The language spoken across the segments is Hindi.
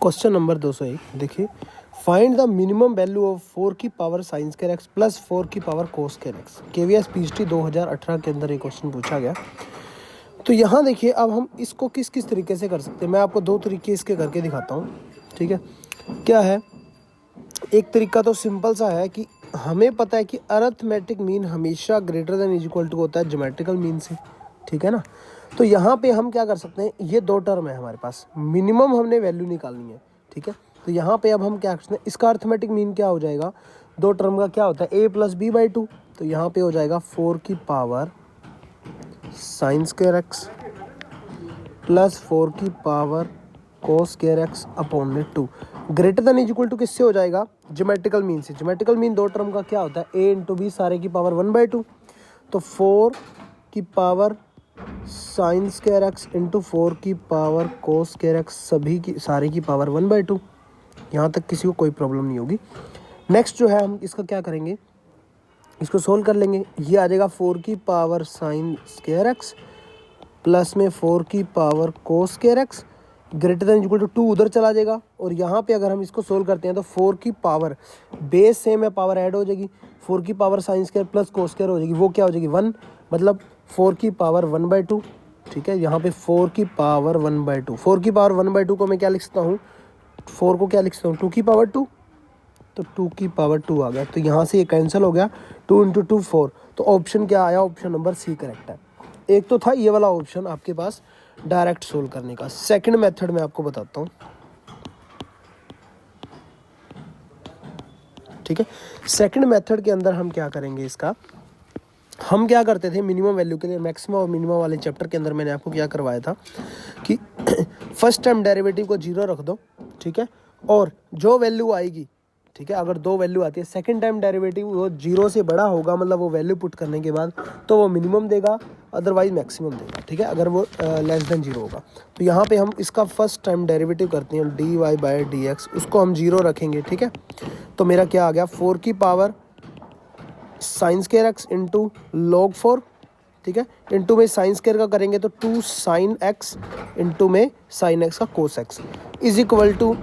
क्वेश्चन नंबर 201 देखिए, find the minimum value of 4 की power sine square x plus 4 की power cos square x. KVS PhD 2018 के अंदर ये क्वेश्चन पूछा गया। तो यहाँ देखिए, अब हम इसको किस किस तरीके से कर सकते हैं। मैं आपको दो तरीके इसके करके दिखाता हूँ, ठीक है। क्या है, एक तरीका तो सिंपल सा है कि हमें पता है कि अरिथमेटिक मीन हमेशा greater than is equal to होता है ज्योमेट्रिकल मीन से, ठीक है ना। तो यहाँ पे हम क्या कर सकते हैं, ये दो टर्म है हमारे पास, मिनिमम हमने वैल्यू निकालनी है, ठीक है। तो यहाँ पे अब हम क्या कर सकते हैं, इसका अरिथमेटिक मीन क्या हो जाएगा, दो टर्म का क्या होता है, a प्लस बी बाई 2। तो यहाँ पे हो जाएगा 4 की power sine square x plus 4 की power cos square x upon में 2। Greater than is equal to किससे हो जाएगा, ज्योमेट्रिकल मीन से। ज्योमेट्रिकल मीन दो टर्म का क्या होता है, a इंटू बी सारे की पावर 1/2। तो 4 की power sine square x into 4 की पावर कोस स्क्वायर एक्स, सभी की सारे की पावर 1/2। यहाँ तक किसी को कोई प्रॉब्लम नहीं होगी। नेक्स्ट जो है, हम इसका क्या करेंगे, इसको सोल्व कर लेंगे। ये आ जाएगा 4 की power sine square x plus में 4 की power cos square x, greater than equal to 2 उधर चला जाएगा। और यहाँ पे अगर हम इसको सोल्व करते हैं तो 4 की पावर बेस सेम है, पावर ऐड हो जाएगी, 4 की power sine square plus cos square हो जाएगी, वो क्या हो जाएगी 1, मतलब 4 की पावर 1/2, ठीक है। यहाँ पे 4 की पावर 1/2, 4 की पावर 1/2 को मैं क्या लिख सकता हूँ, 4 को क्या लिख सकता हूँ 2 की पावर 2, तो 2 की पावर 2 आ गया। तो यहाँ से ये कैंसिल हो गया, 2 इंटू 2 4। तो ऑप्शन क्या आया, ऑप्शन नंबर सी करेक्ट है। एक तो था ये वाला ऑप्शन आपके पास डायरेक्ट सोल्व करने का। सेकंड मेथड मैं आपको बताता हूँ, ठीक है। सेकंड मेथड के अंदर हम क्या करेंगे, इसका हम क्या करते थे, मिनिमम वैल्यू के लिए मैक्सिमम और मिनिमम वाले चैप्टर के अंदर मैंने आपको क्या करवाया था कि फर्स्ट टाइम डेरिवेटिव को 0 रख दो, ठीक है, और जो वैल्यू आएगी, ठीक है, अगर दो वैल्यू आती है, सेकंड टाइम डेरिवेटिव वो 0 से बड़ा होगा, मतलब वो वैल्यू पुट करने के बाद तो वो मिनिमम देगा, अदरवाइज मैक्सिमम देगा, ठीक है, अगर वो लेस देन 0 होगा। तो यहाँ पे हम इसका फर्स्ट टाइम डेरिवेटिव करते हैं, dy/dx, उसको हम 0 रखेंगे, ठीक है। तो मेरा क्या आ गया, 4 की power sine square x into log 4, ठीक है, इंटू में साइन स्क्वायर का करेंगे तो 2 साइन एक्स इंटू में साइन एक्स का cos x is equal to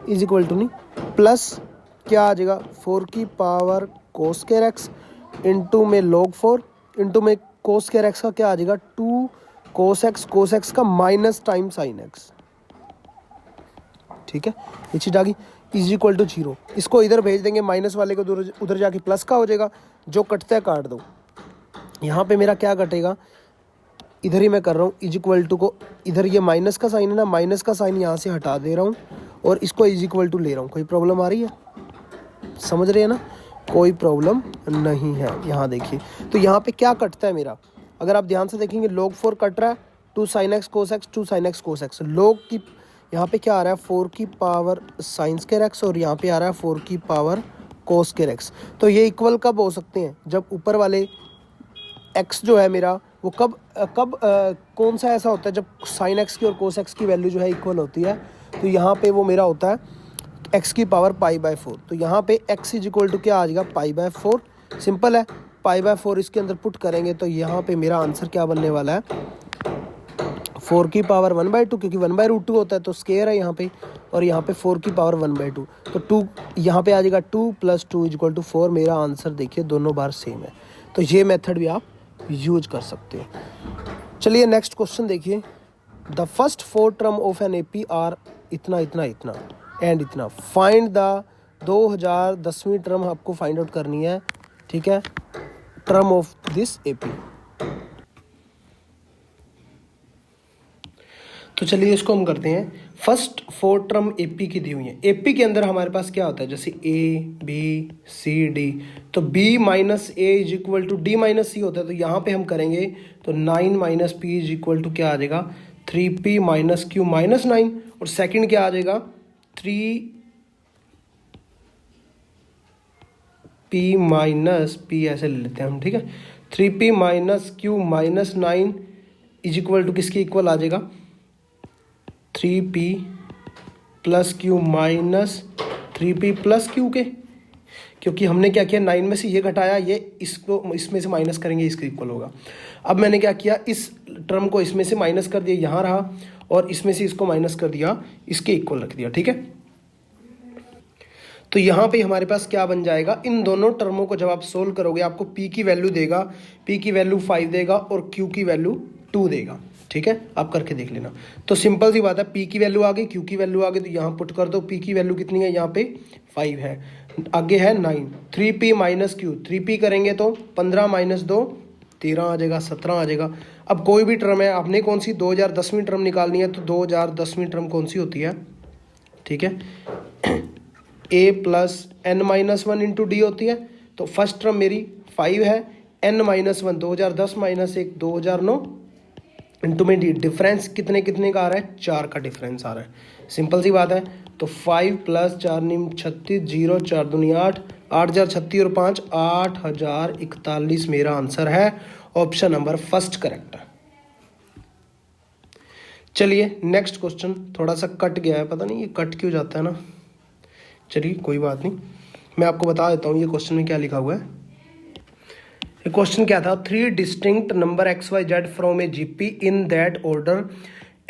is equal to नहीं, प्लस क्या आ जाएगा 4 की power cos square x into में लॉग 4 इंटू में कोस स्क्वायर एक्स का क्या आ जाएगा 2 कोस एक्स का माइनस टाइम साइन एक्स, ठीक है, ये चीज आ गई, इज इक्वल टू 0। इसको इधर भेज देंगे, माइनस वाले को उधर जाके प्लस का हो जाएगा, जो कटता है काट दो। यहाँ पे मेरा क्या कटेगा, इधर ही मैं कर रहा हूँ, इज इक्वल टू को इधर, ये माइनस का साइन है ना, माइनस का साइन यहाँ से हटा दे रहा हूँ और इसको इज इक्वल टू ले रहा हूँ। कोई प्रॉब्लम आ रही है, समझ रहे हैं ना, कोई प्रॉब्लम नहीं है। यहाँ देखिए, तो यहाँ पे क्या कटता है मेरा, अगर आप ध्यान से देखेंगे log 4 कट रहा है, 2 sin x cos x 2 sin x cos x, log की यहाँ पे क्या आ रहा है 4 की पावर साइन स्क्वायर एक्स और यहाँ पे आ रहा है 4 की पावर कोस स्क्वायर एक्स। तो ये इक्वल कब हो सकते हैं, जब ऊपर वाले x जो है मेरा वो कब कौन सा ऐसा होता है जब साइन एक्स की और कोस एक्स की वैल्यू जो है इक्वल होती है। तो यहाँ पे वो मेरा होता है x की पावर π/4। तो यहाँ पे x इज इक्वल टू क्या आ जाएगा π/4, सिंपल है, π/4 इसके अंदर पुट करेंगे तो यहाँ पे मेरा आंसर क्या बनने वाला है 4 की पावर 1/2, क्योंकि 1/√2 होता है तो स्क्वायर है यहाँ पे, और यहाँ पे 4 की पावर 1/2, तो 2 यहाँ पे आ जाएगा 2 + 2 = 4। मेरा आंसर देखिए दोनों बार सेम है, तो ये मेथड भी आप यूज कर सकते हो। चलिए नेक्स्ट क्वेश्चन देखिए, the first 4 term of an AP are इतना इतना इतना एंड इतना, फाइंड द 2010वीं टर्म आपको फाइंड आउट करनी है, ठीक है, टर्म ऑफ दिस एपी। तो चलिए इसको हम करते हैं, फर्स्ट 4 टर्म एपी की दी हुई है। एपी के अंदर हमारे पास क्या होता है, जैसे ए बी सी डी, तो b - a = d - c होता है। तो यहाँ पे हम करेंगे तो 9 - p = क्या आ जाएगा 3p - q - 9, और सेकंड क्या आ जाएगा 3p - p ऐसे ले लेते हैं हम, ठीक है, 3p - q - 9 = किसके इक्वल आ जाएगा 3p + q - 3p + q के, क्योंकि हमने क्या किया, 9 में से ये घटाया, ये इसको इसमें से माइनस करेंगे, इसके इक्वल होगा। अब मैंने क्या किया, इस टर्म को इसमें से माइनस कर दिया, यहाँ रहा, और इसमें से इसको माइनस कर दिया, इसके इक्वल रख दिया, ठीक है। तो यहाँ पे हमारे पास क्या बन जाएगा, इन दोनों टर्मों को जब आप सोल्व करोगे आपको p की वैल्यू देगा, p की वैल्यू 5 देगा और q की वैल्यू 2 देगा, ठीक है। आप करके देख लेना। तो सिंपल सी बात है, p की वैल्यू आ गई, q की वैल्यू आ गई, तो यहाँ पुट कर दो। p की वैल्यू कितनी है, यहाँ पे 5 है, आगे है 9, 3p माइनस q, 3p करेंगे तो 15 माइनस 2 13 आ जाएगा, 17 आ जाएगा। अब कोई भी टर्म है, आपने कौन सी 2010वीं टर्म निकालनी है, तो 2010वीं टर्म कौन सी होती है, ठीक है, a plus n minus 1 into D होती है। तो फर्स्ट टर्म मेरी 5 है, n माइनस 1 2010 माइनस 1 2009 इंटू में डी, डिफरेंस कितने कितने का आ रहा है, 4 का डिफरेंस आ रहा है। सिंपल सी बात है। तो 5 प्लस 4 निम 36, 0 4 दूनी 8, 8036 और 5 8041 मेरा आंसर है। ऑप्शन नंबर फर्स्ट करेक्ट है। चलिए नेक्स्ट क्वेश्चन, थोड़ा सा कट गया है, पता नहीं ये कट क्यों जाता है ना, चलिए कोई बात नहीं, मैं आपको बता देता हूँ ये क्वेश्चन में क्या लिखा हुआ है। ये क्वेश्चन क्या था, 3 distinct number x y z from a GP in that order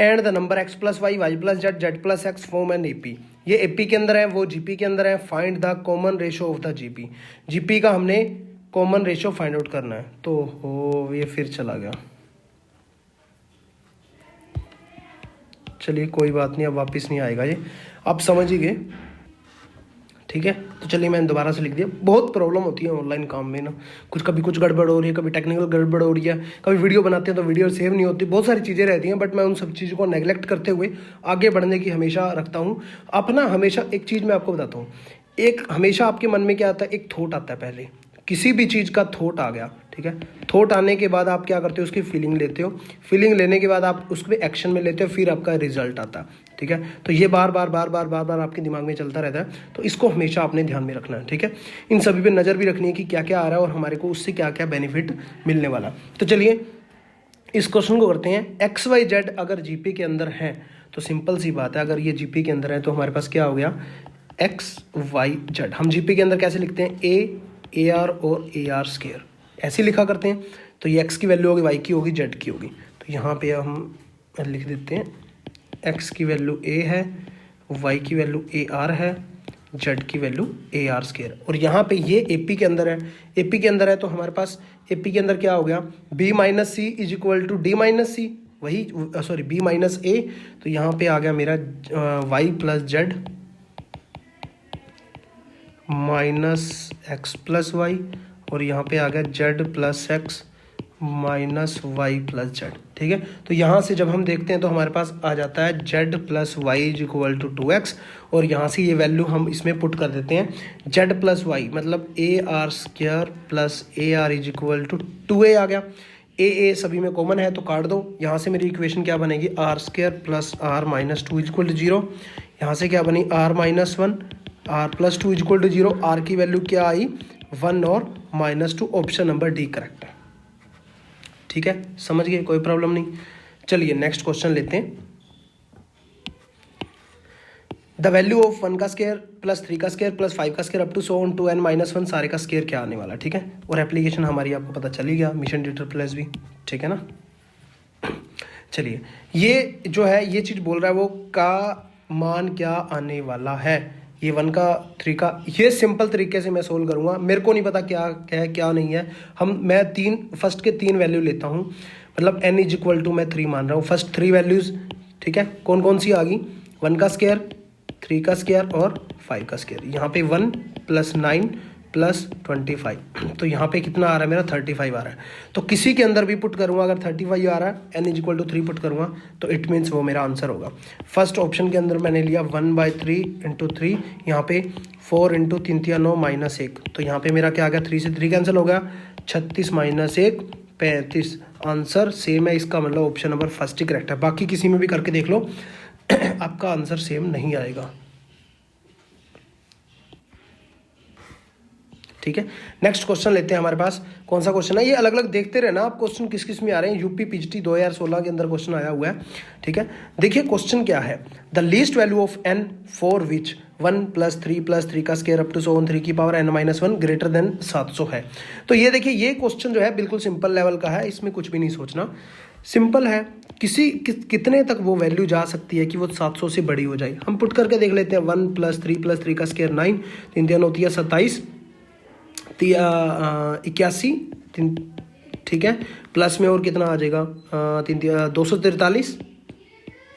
and the number x plus y, y plus z, z plus x from an AP. ये एपी के अंदर है, वो जीपी के अंदर है। Find the common ratio of the GP. GP का हमने कॉमन रेशो फाइंड आउट करना है। तो हो ये फिर चला गया, चलिए कोई बात नहीं, अब वापस नहीं आएगा ये, आप समझ ही गए, ठीक है। तो चलिए मैंने दोबारा से लिख दिया। बहुत प्रॉब्लम होती है ऑनलाइन काम में ना, कभी कुछ गड़बड़ हो रही है, कभी टेक्निकल गड़बड़ हो रही है, कभी वीडियो बनाते हैं तो वीडियो सेव नहीं होती, बहुत सारी चीज़ें रहती हैं। बट मैं उन सब चीज़ों को नेगलेक्ट करते हुए आगे बढ़ने की हमेशा रखता हूँ। अपना हमेशा एक चीज़ मैं आपको बताता हूँ, एक हमेशा आपके मन में क्या आता है, एक थॉट आता है। पहले किसी भी चीज़ का थॉट आ गया, ठीक है, थॉट आने के बाद आप क्या करते हो, उसकी फीलिंग लेते हो, फीलिंग लेने के बाद आप उसमें एक्शन में लेते हो, फिर आपका रिजल्ट आता है, ठीक है। तो ये बार बार आपके दिमाग में चलता रहता है। तो इसको हमेशा आपने ध्यान में रखना है, ठीक है। इन सभी पे नज़र भी रखनी है कि क्या क्या आ रहा है और हमारे को उससे क्या क्या बेनिफिट मिलने वाला। तो चलिए इस क्वेश्चन को करते हैं। एक्स वाई जेड अगर जीपी के अंदर है तो सिंपल सी बात है, अगर ये जीपी के अंदर है तो हमारे पास क्या हो गया, एक्स वाई जेड। हम जीपी के अंदर कैसे लिखते हैं, ए आर और ए आर स्क्वायर, ऐसे लिखा करते हैं। तो ये एक्स की वैल्यू होगी, वाई की होगी, जेड की होगी। तो यहाँ पे हम लिख देते हैं एक्स की वैल्यू ए है, वाई की वैल्यू ए आर है, जेड की वैल्यू ए आर स्क्वायर। और यहाँ पे ये एपी के अंदर है, एपी के अंदर है तो हमारे पास एपी के अंदर क्या हो गया, B minus C is equal to D minus C, वही सॉरी बी माइनस ए। तो यहाँ पे आ गया मेरा y plus z minus x plus y, और यहाँ पे आ गया z plus x minus y plus z, ठीक है। तो यहाँ से जब हम देखते हैं तो हमारे पास आ जाता है z plus y is equal to 2x, और यहाँ से ये वैल्यू हम इसमें पुट कर देते हैं, जेड प्लस वाई मतलब a r square plus a r is equal to 2a आ गया। ए सभी में कॉमन है तो काट दो। यहाँ से मेरी इक्वेशन क्या बनेगी, r square plus r minus 2 is equal to 0। यहाँ से क्या बनी, r minus 1 r plus 2 is equal to 0। R की वैल्यू क्या आई, 1 और -2। ऑप्शन नंबर डी करेक्ट है, ठीक है, समझ गए, कोई प्रॉब्लम नहीं। चलिए नेक्स्ट क्वेश्चन लेते हैं। द वैल्यू ऑफ 1 का स्क्वायर प्लस 3 का स्क्वायर प्लस 5 का square up to so on to n minus 1 सारे का स्क्वायर क्या आने वाला, ठीक है। और एप्लीकेशन हमारी आपको पता चली गया, मिशन डिटेल प्लस भी, ठीक है ना। चलिए ये जो है ये चीज़ बोल रहा है वो का मान क्या आने वाला है, ये 1 का 3 का, ये सिंपल तरीके से मैं सोल्व करूँगा। मेरे को नहीं पता क्या क्या है क्या नहीं है। मैं फर्स्ट के 3 वैल्यू लेता हूँ, मतलब n इज इक्वल टू मैं 3 मान रहा हूँ, फर्स्ट 3 वैल्यूज़, ठीक है। कौन कौन सी आ गई, 1 का स्क्वायर, 3 का स्क्वायर और 5 का स्क्वायर। यहाँ पे 1 प्लस 9 प्लस 25, तो यहाँ पे कितना आ रहा है मेरा 35 आ रहा है। तो किसी के अंदर भी पुट करूँगा, अगर 35 आ रहा है, n is equal to 3 put करूँगा तो इट मीन्स वो मेरा आंसर होगा। फर्स्ट ऑप्शन के अंदर मैंने लिया 1/3 इंटू 3, यहाँ पे 4 इंटू 3 3 9 माइनस 1, तो यहाँ पे मेरा क्या आ गया, 3 से 3 कैंसिल हो गया, 36 माइनस 1 35। आंसर सेम है इसका, मतलब ऑप्शन नंबर फर्स्ट ही करेक्ट है। बाकी किसी में भी करके देख लो आपका आंसर सेम नहीं आएगा, ठीक है। नेक्स्ट क्वेश्चन लेते हैं। हमारे पास कौन सा क्वेश्चन है, ये अलग अलग देखते रहना आप क्वेश्चन किस किस में आ रहे हैं। यूपी पीजीटी 2016 के अंदर क्वेश्चन आया हुआ है, ठीक है। देखिए क्वेश्चन क्या है, the least value of n for which 1 + 3 का square up to so on 3 की पावर n-1 ग्रेटर देन 700 है। तो ये देखिए, ये क्वेश्चन जो है बिल्कुल सिंपल लेवल का है, इसमें कुछ भी नहीं सोचना, सिंपल है। कितने तक वो वैल्यू जा सकती है कि वो 700 से बड़ी हो जाए, हम पुट करके देख लेते हैं। 1 + 3 का स्क्वायर 9, 3 3 होती है 27, 81, ठीक है, प्लस में और कितना आ जाएगा, 243,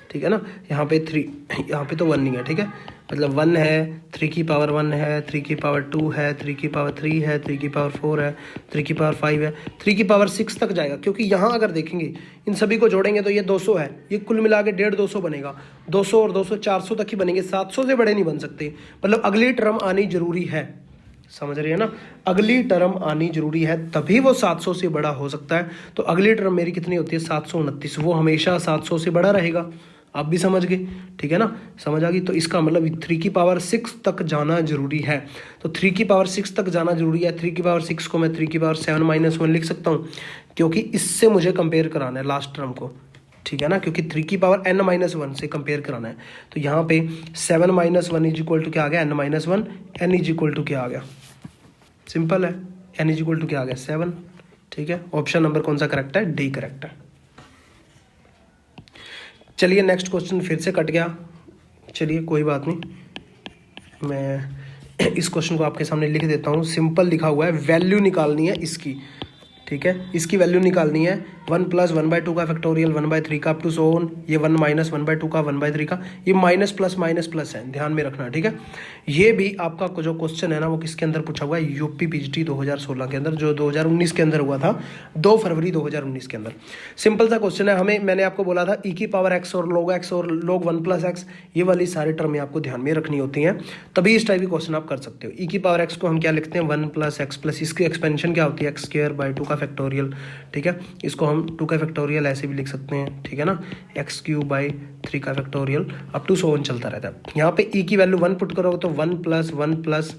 ठीक है ना। यहाँ पे 3, यहाँ पे तो 1 नहीं है, ठीक है, मतलब 1 है, 3 की पावर 1 है, 3 की पावर 2 है, 3 की पावर 3 है, 3 की पावर 4 है, 3 की पावर 5 है, 3 की पावर 6 तक जाएगा, क्योंकि यहाँ अगर देखेंगे इन सभी को जोड़ेंगे तो ये 200 है, ये कुल मिला के 150 200 बनेगा, 200 और 200 400 तक ही बनेंगे, 700 से बड़े नहीं बन सकते। मतलब अगली टर्म आनी जरूरी है, समझ रही है ना, अगली टर्म आनी जरूरी है, तभी वो 700 से बड़ा हो सकता है। तो अगली टर्म मेरी कितनी होती है, 729, वो हमेशा 700 से बड़ा रहेगा। आप भी समझ गए, ठीक है ना, समझ आ गई। तो इसका मतलब 3 की पावर 6 तक जाना जरूरी है, तो 3 की पावर 6 तक जाना जरूरी है। 3 की पावर 6 को मैं 3 की पावर 7-1 लिख सकता हूँ, क्योंकि इससे मुझे कंपेयर कराना है लास्ट टर्म को, ठीक है ना, क्योंकि 3 की पावर n-1 से कंपेयर कराना है। तो यहाँ पे 7-1 इज इक्वल टू क्या आ गया, n-1, n is equal to क्या आ गया, सिंपल है, n इज इक्वल टू क्या आ गया, 7, ठीक है। ऑप्शन नंबर कौन सा करेक्ट है, डी करेक्ट है। चलिए नेक्स्ट क्वेश्चन फिर से कट गया, चलिए कोई बात नहीं, मैं इस क्वेश्चन को आपके सामने लिख देता हूँ। सिंपल लिखा हुआ है, वैल्यू निकालनी है इसकी, ठीक है, इसकी वैल्यू निकालनी है। 1 + 1/2 का फैक्टोरियल 1/3 का अप टू सो ऑन, ये 1 - 1/2 का 1/3 का, ये माइनस प्लस है, ध्यान में रखना, ठीक है। ये भी आपका जो क्वेश्चन है ना वो किसके अंदर पूछा हुआ है, यूपी पीजीटी 2016 के अंदर, जो 2019 के अंदर हुआ था, 2 फरवरी 2019 के अंदर। सिंपल सा क्वेश्चन है, हमें मैंने आपको बोला था e की पावर x और log x और log 1 + x, ये वाली सारी टर्में आपको ध्यान में रखनी होती हैं, तभी इस टाइप की क्वेश्चन आप कर सकते हो। e की पावर x को हम क्या लिखते हैं, 1 + x प्लस इसकी एक्सपेंशन क्या होती है, x² 2 का फैक्टोरियल, ठीक है, इसको हम 2 का फैक्टोरियल ऐसे भी लिख सकते हैं, ठीक है ना, x³ 3 का factorial up to so on चलता रहता है। यहाँ पे e की वैल्यू 1 पुट करोगे तो 1 + 1 प्लस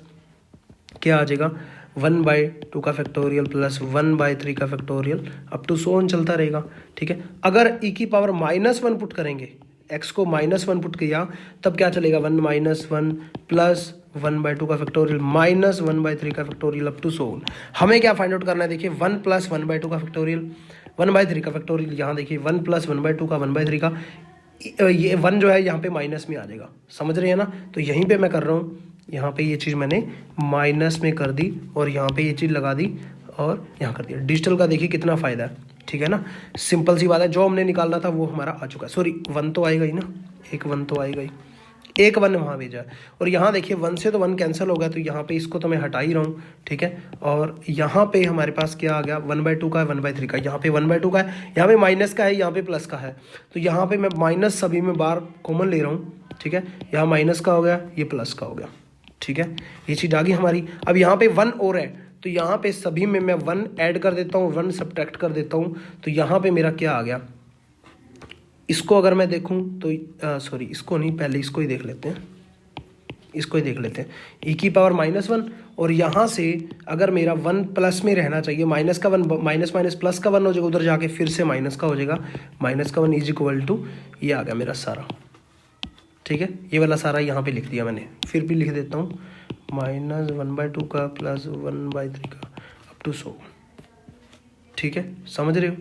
क्या आ जाएगा, 1/2 का फैक्टोरियल प्लस 1/3 का factorial up to so on चलता रहेगा, ठीक है। अगर e की पावर -1 पुट करेंगे, x को -1 पुट किया, तब क्या चलेगा, 1 - 1 प्लस 1/2 का फैक्टोरियल माइनस 1/3 का factorial up to so on. हमें क्या फाइंड आउट करना है, देखिए 1 + 1/2 का फैक्टोरियल 1/3 का फैक्टोरियल, यहाँ देखिए 1 + 1/2 का 1/3 का, ये 1 जो है यहाँ पे माइनस में आ जाएगा, समझ रहे हैं ना। तो यहीं पे मैं कर रहा हूँ, यहाँ पे ये चीज़ मैंने माइनस में कर दी और यहाँ पे ये चीज़ लगा दी और यहाँ कर दिया। डिजिटल का देखिए कितना फ़ायदा है, ठीक है ना, सिंपल सी बात है, जो हमने निकालना था वो हमारा आ चुका है। सॉरी 1 तो आएगा ही ना, एक 1 तो आएगा ही, एक 1 वहाँ भेजा है, और यहाँ देखिए 1 से तो 1 कैंसिल हो गया, तो यहाँ पे इसको तो मैं हटा ही रहा हूँ, ठीक है। और यहाँ पे हमारे पास क्या आ गया, 1/2 का 1/3 का, यहाँ पे 1/2 का है, यहाँ पे माइनस का है, यहाँ पे प्लस का है, तो यहाँ पे मैं माइनस सभी में बार कॉमन ले रहा हूँ, ठीक है। यहाँ माइनस का हो गया, ये प्लस का हो गया, ठीक है, ये चीज़ आ गई हमारी। अब यहाँ पे 1 और है, तो यहाँ पे सभी में मैं 1 ऐड कर देता हूँ, 1 सब्ट्रैक्ट कर देता हूँ, तो यहाँ पे मेरा क्या आ गया, इसको अगर मैं देखूं तो सॉरी इसको नहीं, पहले इसको ही देख लेते हैं, इसको ही देख लेते हैं, e की पावर -1, और यहाँ से अगर मेरा 1 प्लस में रहना चाहिए, माइनस का 1 माइनस प्लस का 1 हो जाएगा, उधर जाके फिर से माइनस का हो जाएगा, माइनस का 1 इज इक्वल टू ये आ गया मेरा सारा, ठीक है। ये वाला सारा यहाँ पे लिख दिया मैंने, फिर भी लिख देता हूँ, -1/2 का प्लस 1/3 का अप टू सो, ठीक है, समझ रहे हो।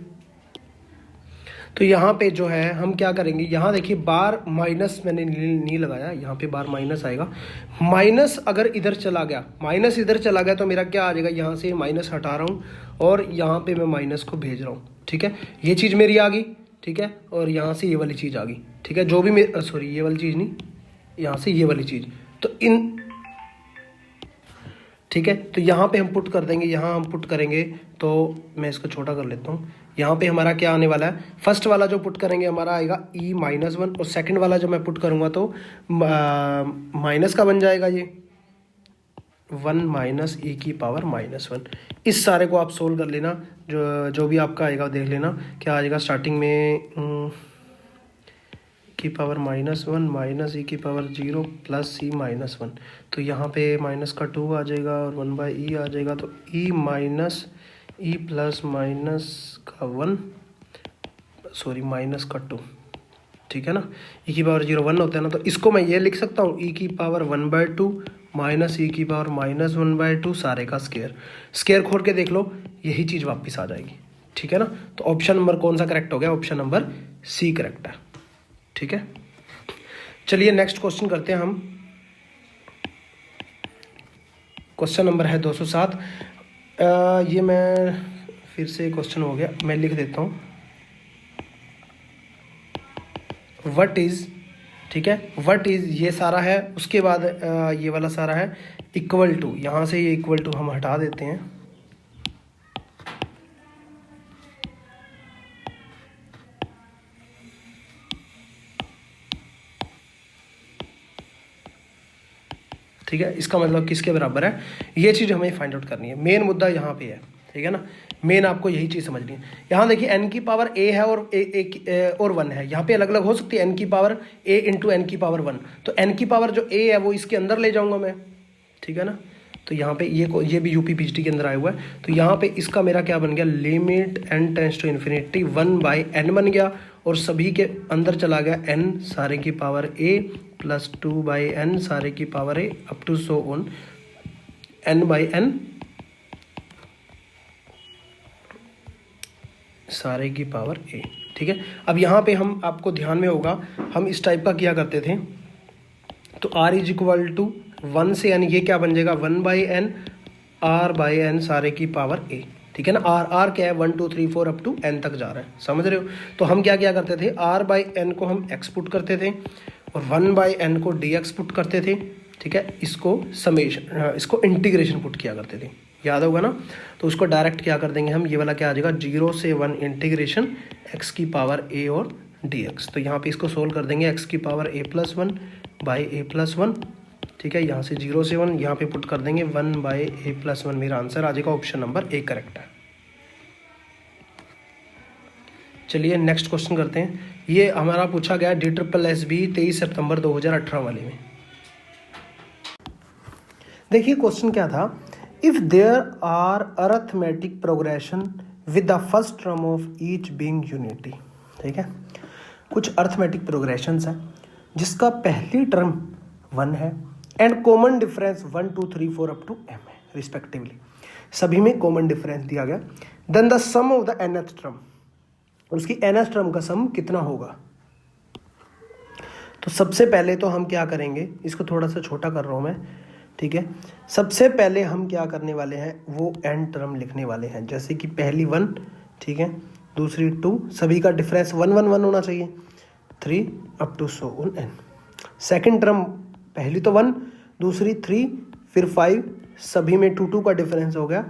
तो यहाँ पे जो है हम क्या करेंगे, यहाँ देखिए बार माइनस मैंने नहीं लगाया, यहाँ पे बार माइनस आएगा, माइनस अगर इधर चला गया, माइनस इधर चला गया तो मेरा क्या आ जाएगा, यहाँ से माइनस हटा रहा हूँ और यहाँ पे मैं माइनस को भेज रहा हूँ, ठीक है, ये चीज़ मेरी आ गई, ठीक है, और यहाँ से ये वाली चीज़ आ गई, ठीक है, जो भी मेरे सॉरी ये वाली चीज़ नहीं, यहाँ से ये वाली चीज़, तो इन, ठीक है, तो यहाँ पे हम पुट कर देंगे, यहाँ हम पुट करेंगे, तो मैं इसको छोटा कर लेता हूँ। यहाँ पे हमारा क्या आने वाला है, फर्स्ट वाला जो पुट करेंगे हमारा आएगा e-1, और सेकंड वाला जो मैं पुट करूँगा तो माइनस का बन जाएगा, ये 1 - e की पावर -1। इस सारे को आप सोल्व कर लेना, जो भी आपका आएगा देख लेना क्या आ जाएगा। स्टार्टिंग में की पावर -1 - e की पावर 0 प्लस e -1, तो यहाँ पे माइनस का 2 आ जाएगा और 1/e आ जाएगा, तो e प्लस माइनस का 1 सॉरी माइनस का 2, ठीक है ना, e की पावर 0 1 होता है ना, तो इसको मैं ये लिख सकता हूँ e की पावर 1/2 माइनस e की पावर -1/2 सारे का स्केयर। स्केयर खोल के देख लो, यही चीज़ वापस आ जाएगी। ठीक है ना, तो ऑप्शन नंबर कौन सा करेक्ट हो गया? ऑप्शन नंबर सी करेक्ट है। ठीक है, चलिए नेक्स्ट क्वेश्चन करते हैं हम। क्वेश्चन नंबर है 207। ये मैं फिर से क्वेश्चन हो गया, मैं लिख देता हूँ। व्हाट इज़, ठीक है, व्हाट इज़ ये सारा है, उसके बाद ये वाला सारा है इक्वल टू, यहाँ से ये इक्वल टू हम हटा देते हैं। ठीक है, इसका मतलब किसके बराबर है, ये चीज़ हमें फाइंड आउट करनी है। मेन मुद्दा यहाँ पे है, ठीक है ना, मेन आपको यही चीज़ समझनी है। यहाँ देखिए n की पावर a है और और 1 है, यहाँ पे अलग अलग हो सकती है। n की पावर a इंटू n की पावर 1, तो n की पावर जो a है वो इसके अंदर ले जाऊंगा मैं, ठीक है ना। तो यहाँ पे ये भी यूपी पीजीटी के अंदर आया हुआ है, तो यहाँ पे इसका मेरा क्या बन गया, limit n tends to infinity 1/n बन गया, और सभी के अंदर चला गया n सारे की पावर a प्लस 2/n सारे की power a up to so on n/n सारे की पावर a। ठीक है, अब यहाँ पे हम, आपको ध्यान में होगा, हम इस टाइप का किया करते थे, तो r इज इक्वल टू 1 से n, ये क्या बन जाएगा 1/n r/n सारे की पावर a। ठीक है ना, r क्या है 1 2 3 4 अप टू n तक जा रहा है, समझ रहे हो। तो हम क्या किया करते थे, r/n को हम x पुट करते थे और 1/n को dx पुट करते थे। ठीक है, इसको समेशन, इसको इंटीग्रेशन पुट किया करते थे, याद होगा ना। तो उसको डायरेक्ट क्या कर देंगे हम, ये वाला क्या आ जाएगा 0 से 1 इंटीग्रेशन x की पावर a और dx। तो यहाँ पे इसको सोल्व कर देंगे, x की पावर a+1 बाई a+1। ठीक है, यहाँ से 0 से 1 यहाँ पे पुट कर देंगे 1/a+1, मेरा आंसर आ जाएगा ऑप्शन नंबर ए करेक्ट है। चलिए नेक्स्ट क्वेश्चन करते हैं। ये हमारा पूछा गया DSSB 23 सितंबर 2018 वाले में। देखिए क्वेश्चन क्या था, if there are arithmetic progression with the first term of each being unity. ठीक है, कुछ अरिथमेटिक प्रोग्रेशंस है जिसका पहली टर्म 1 है and common difference 1 2 3 4 up to m है रिस्पेक्टिवली, सभी में कॉमन डिफरेंस दिया गया। Then the sum of the nth term, उसकी nth टर्म का सम कितना होगा। तो सबसे पहले तो हम क्या करेंगे, इसको थोड़ा सा छोटा कर रहा हूं मैं, ठीक है। सबसे पहले हम क्या करने वाले हैं, वो n टर्म लिखने वाले हैं, जैसे कि पहली 1, ठीक है, दूसरी 2, सभी का डिफरेंस 1 1 1 होना चाहिए, 3 up to so on n। Second term, पहली तो 1, दूसरी 3, फिर 5, सभी में 2 2 का डिफरेंस हो गया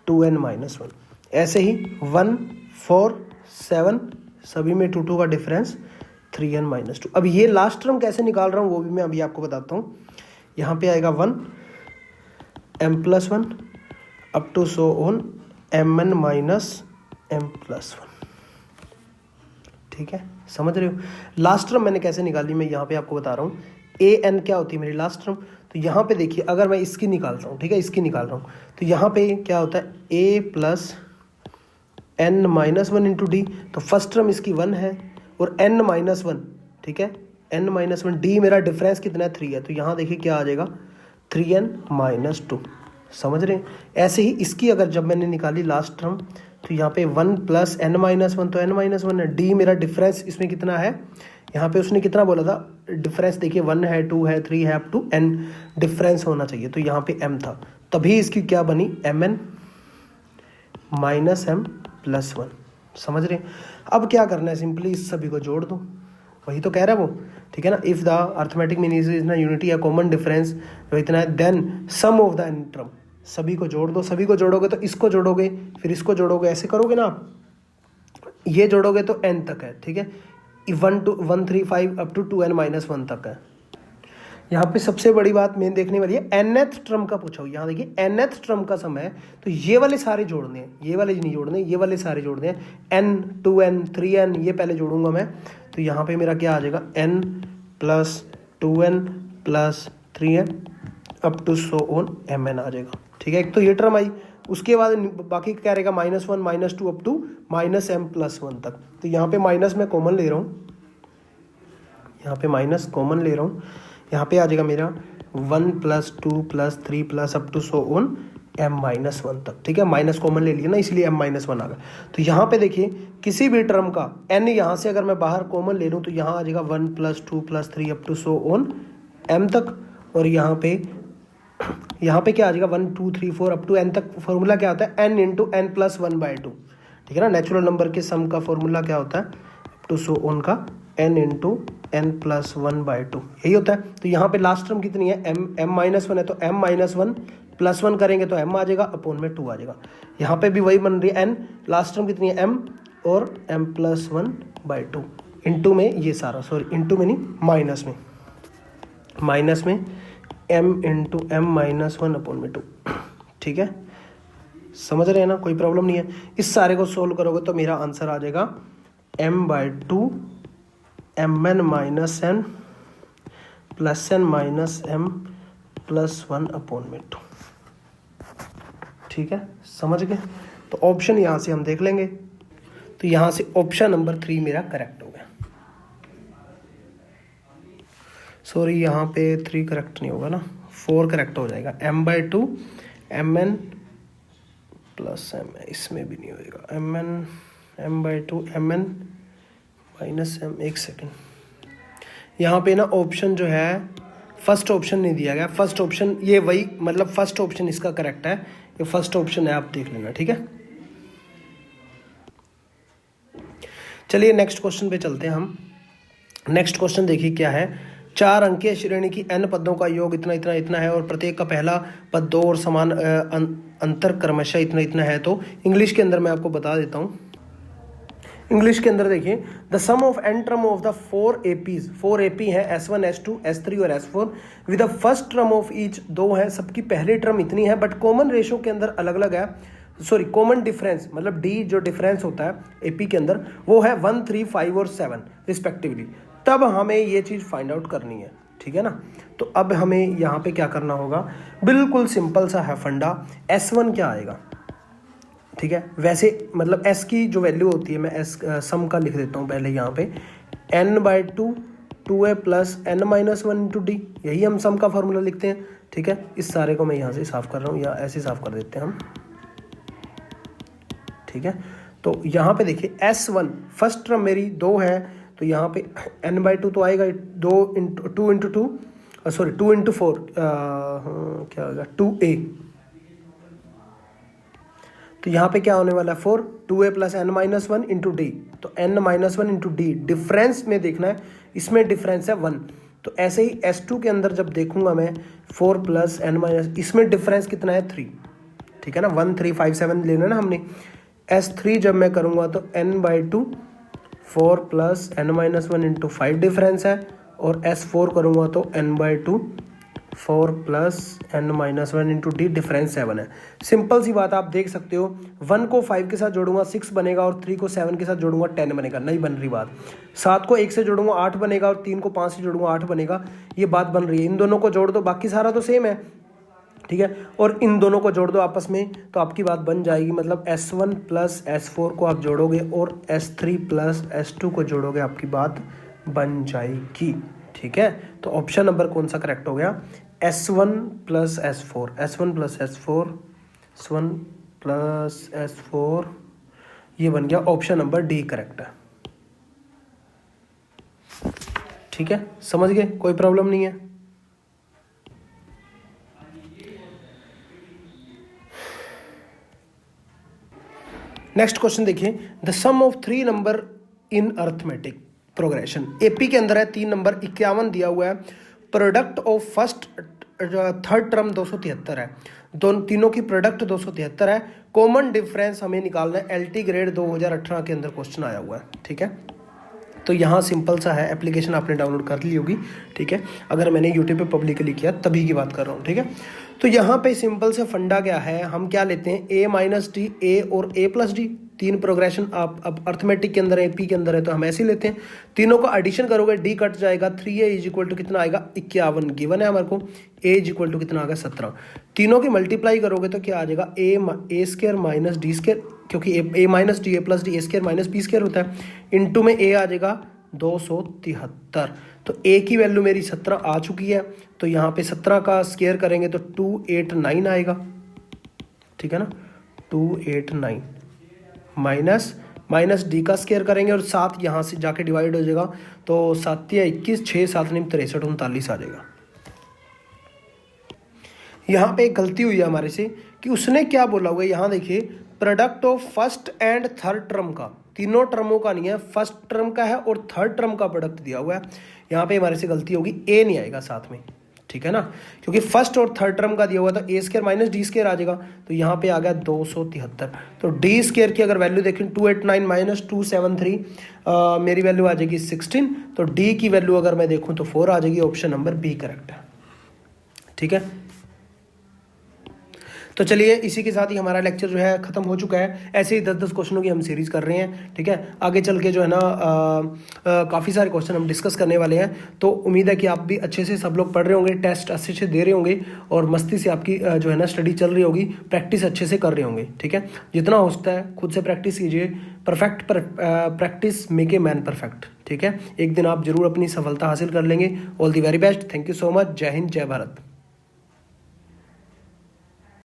2n-1। ऐसे ही 1 4 7, सभी में 2 2 का डिफरेंस 3n-2। अब ये लास्ट टर्म कैसे निकाल रहा हूँ वो भी मैं अभी आपको बताता हूँ। यहाँ पे आएगा 1 m+1 up to so on mn-m+1। ठीक है, समझ रहे हो। लास्ट टर्म मैंने कैसे निकाली, मैं यहाँ पे आपको बता रहा हूँ। an क्या होती है मेरी लास्ट टर्म, तो यहाँ पे देखिए अगर मैं इसकी निकाल रहा हूँ, ठीक है, इसकी निकाल रहा हूँ, तो यहाँ पे क्या होता है a plus n-1 into D. तो फर्स्ट टर्म इसकी 1 है और n-1, ठीक है, n-1, d मेरा डिफरेंस कितना है 3 है, तो यहाँ देखिए क्या आ जाएगा 3n-2, समझ रहे हैं। ऐसे ही इसकी अगर जब मैंने निकाली लास्ट टर्म, तो यहाँ पे 1 प्लस n-1, तो n-1 है, d मेरा डिफरेंस इसमें कितना है, यहाँ पे उसने कितना बोला था डिफरेंस, देखिए 1 है 2 है 3 है अप टू n डिफरेंस होना चाहिए, तो यहाँ पे m था, तभी इसकी क्या बनी mn-m+1, समझ रहे हैं। अब क्या करना है, सिंपली इस सभी को जोड़ दो, वही तो कह रहा है वो, ठीक है ना। If the arithmetic mean is ना यूनिटी या कॉमन डिफरेंस जो इतना है, then sum of the n term, सभी को जोड़ दो। सभी को जोड़ोगे तो इसको जोड़ोगे, फिर इसको जोड़ोगे, ऐसे करोगे ना आप, ये जोड़ोगे तो n तक है, ठीक है, 1 2 1 3 5 अप टू 2n-1 तक है। यहाँ पे सबसे बड़ी बात मेन देखने वाली है, nth टर्म का पूछा हो। यहाँ देखिए nth टर्म का सम है, तो ये वाले सारे जोड़ने हैं, ये वाले नहीं जोड़ने, ये वाले सारे जोड़ने हैं, n 2n 3n ये पहले जोड़ूंगा मैं, तो यहाँ पे मेरा क्या आ जाएगा n plus 2n plus 3n up to so on mn आ जाएगा, ठीक है। एक तो ये टर्म आई, उसके बाद बाकी क्या रहेगा -1 -2 अप टू -m+1 तक। तो यहाँ पे माइनस मैं कॉमन ले रहा हूँ, यहाँ पे माइनस कॉमन ले रहा हूँ, यहाँ पे आ जाएगा मेरा 1 + 2 + 3 + up to so on m-1 तक, ठीक है। माइनस कॉमन ले लिया ना, इसलिए m-1 आ गया। तो यहाँ पे देखिए किसी भी टर्म का n यहाँ से अगर मैं बाहर कॉमन ले लूँ तो यहाँ आ जाएगा 1 + 2 + 3 up to so on m तक, और यहाँ पे क्या आ जाएगा 1 2 3 4 अप टू n तक। फॉर्मूला क्या होता है n × n + 1/2, ठीक है ना। नेचुरल नंबर के सम का फॉर्मूला क्या होता है अप टू सो ऑन का n × n + 1/2, यही होता है। तो यहाँ पे लास्ट टर्म कितनी है m-1 है, तो m-1 + 1 करेंगे तो m आ जाएगा, अपॉन में 2 आ जाएगा। यहाँ पे भी वही बन रही है n, लास्ट टर्म कितनी है m और m + 1/2 इंटू में ये सारा, सॉरी इंटू में नहीं माइनस में m × m-1 अपॉन में 2, ठीक है। समझ रहे हैं ना, कोई प्रॉब्लम नहीं है। इस सारे को सोल्व करोगे तो मेरा आंसर आ जाएगा m/2 mn - n + n - m + 1 upon में 2, ठीक है। समझ गए। तो ऑप्शन यहाँ से हम देख लेंगे, तो यहाँ से ऑप्शन नंबर 3 मेरा करेक्ट हो गया। सॉरी यहाँ पे 3 करेक्ट नहीं होगा ना, 4 करेक्ट हो जाएगा। m/2 mn + m, इसमें भी नहीं होएगा m/2 mn - m, एक सेकेंड। यहाँ पे ना ऑप्शन जो है फर्स्ट ऑप्शन नहीं दिया गया, फर्स्ट ऑप्शन ये वही मतलब फर्स्ट ऑप्शन इसका करेक्ट है, ये फर्स्ट ऑप्शन है, आप देख लेना, ठीक है। चलिए नेक्स्ट क्वेश्चन पे चलते हैं हम। नेक्स्ट क्वेश्चन देखिए क्या है। 4 अंकीय श्रेणी की n पदों का योग इतना इतना इतना है और प्रत्येक का पहला पद 2 और समान अंतर क्रमशः इतना इतना है। तो इंग्लिश के अंदर मैं आपको बता देता हूँ। इंग्लिश के अंदर देखिए the sum of n term of the 4 APs, 4 AP है S1 S2 S3 और S4 with the first term of each, 2 है, सबकी पहली टर्म इतनी है बट कॉमन रेशो के अंदर अलग अलग है, सॉरी कॉमन डिफरेंस मतलब डी जो डिफरेंस होता है एपी के अंदर वो है 1 3 5 और 7 रिस्पेक्टिवली। तब हमें ये चीज़ फाइंड आउट करनी है, ठीक है ना। तो अब हमें यहाँ पे क्या करना होगा, बिल्कुल सिंपल सा है फंडा। S1 क्या आएगा, ठीक है। वैसे मतलब S की जो वैल्यू होती है, मैं S सम का लिख देता हूँ पहले यहाँ पे n/2 2a + n-1 × d, यही हम सम का फॉर्मूला लिखते हैं, ठीक है। इस सारे को मैं यहाँ से साफ कर रहा हूँ या ऐसे साफ कर देते हैं हम, ठीक है। तो यहाँ पे देखिए S1 फर्स्ट टर्म मेरी 2 है, तो यहाँ पे n/2 तो आएगा 2 × 2 सॉरी 2 × 4 क्या होगा 2a। तो यहाँ पे क्या होने वाला है 4 2a + n-1 × d, तो n-1 × d डिफरेंस में देखना है, इसमें डिफरेंस है 1। तो ऐसे ही S2 के अंदर जब देखूंगा मैं 4 + n-, इसमें डिफरेंस कितना है 3, ठीक है ना। 1 3 5 7 लेना ना हमने। S3 जब मैं करूँगा तो n/2 4 + n-1 × 5 डिफरेंस है, और S4 करूँगा तो n/2 4 + n-1 × d डिफरेंस 7 है। सिंपल सी बात, आप देख सकते हो 1 को 5 के साथ जोड़ूंगा 6 बनेगा, और 3 को 7 के साथ जोड़ूंगा 10 बनेगा, नहीं बन रही बात। 7 को 1 से जोड़ूंगा 8 बनेगा, और 3 को 5 से जोड़ूंगा 8 बनेगा, ये बात बन रही है। इन दोनों को जोड़ दो, बाकी सारा तो सेम है, ठीक है। और इन दोनों को जोड़ दो आपस में तो आपकी बात बन जाएगी, मतलब S1 + S4 को आप जोड़ोगे और S3 + S2 को जोड़ोगे, आपकी बात बन जाएगी, ठीक है। तो ऑप्शन नंबर कौन सा करेक्ट हो गया, S1 + S4, S1 + S4, S1 + S4, ये बन गया ऑप्शन नंबर डी करेक्ट है, ठीक है। समझ गए, कोई प्रॉब्लम नहीं है। नेक्स्ट क्वेश्चन देखिए, the sum of 3 number in arithmetic progression, AP के अंदर है 3 नंबर 51 दिया हुआ है, product of first third term 273 है, दोनों तीनों की प्रोडक्ट 273 है। कॉमन डिफरेंस हमें निकालना है, एलटी ग्रेड 2018 के अंदर क्वेश्चन आया हुआ है, ठीक है। तो यहाँ सिंपल सा है, एप्लीकेशन आपने डाउनलोड कर ली होगी, ठीक है। अगर मैंने यूट्यूब पे पब्लिकली किया तभी की बात कर रहा हूँ, ठीक है। तो यहाँ पे सिंपल से फंडा क्या है, हम क्या लेते हैं a - d, a और a + d, 3 प्रोग्रेशन आप अब अर्थमेटिक के अंदर है, पी के अंदर है, तो हम ऐसे ही लेते हैं। तीनों को एडिशन करोगे d कट जाएगा, 3a = कितना आएगा 51 गिवन है हमारे को, a = कितना आ गया 17। तीनों की मल्टीप्लाई करोगे तो क्या आ जाएगा a² - d², क्योंकि a - d a + d a² - b² होता है, इंटू में a आ जाएगा 273। तो ए की वैल्यू मेरी 17 आ चुकी है, तो यहाँ पे 17 का स्क्वायर करेंगे तो 289 आएगा, ठीक है ना। 289 माइनस माइनस डी का स्क्वायर करेंगे और 7 यहाँ से जाके डिवाइड हो जाएगा, तो 7 या 21, 6 7 9 63 39 आ जाएगा। यहाँ पे एक गलती हुई है हमारे से कि उसने क्या बोला हुआ है, यहाँ देखिए product of first and third term का, तीनों टर्मों का नहीं है, फर्स्ट टर्म का है और थर्ड टर्म का प्रोडक्ट दिया हुआ है। यहाँ पे हमारे से गलती होगी, ए नहीं आएगा साथ में, ठीक है ना, क्योंकि फर्स्ट और थर्ड टर्म का दिया हुआ तो ए स्क्वायर माइनस डी स्क्वायर आ जाएगा, तो यहाँ पे आ गया 273। तो डी स्क्वायर की अगर वैल्यू देखें 289 माइनस 273, मेरी वैल्यू आ जाएगी 16। तो डी की वैल्यू अगर मैं देखूँ तो 4 आ जाएगी, ऑप्शन नंबर बी करेक्ट है, ठीक है। तो चलिए इसी के साथ ही हमारा लेक्चर जो है ख़त्म हो चुका है। ऐसे ही 10-10 क्वेश्चनों की हम सीरीज़ कर रहे हैं, ठीक है। आगे चल के जो है ना काफ़ी सारे क्वेश्चन हम डिस्कस करने वाले हैं। तो उम्मीद है कि आप भी अच्छे से सब लोग पढ़ रहे होंगे, टेस्ट अच्छे से दे रहे होंगे और मस्ती से आपकी जो है ना स्टडी चल रही होगी, प्रैक्टिस अच्छे से कर रहे होंगे, ठीक है। जितना हो सकता है खुद से प्रैक्टिस कीजिए। Perfect practice make a man perfect, ठीक है। एक दिन आप जरूर अपनी सफलता हासिल कर लेंगे। All the very best, thank you so much, जय हिंद, जय भारत।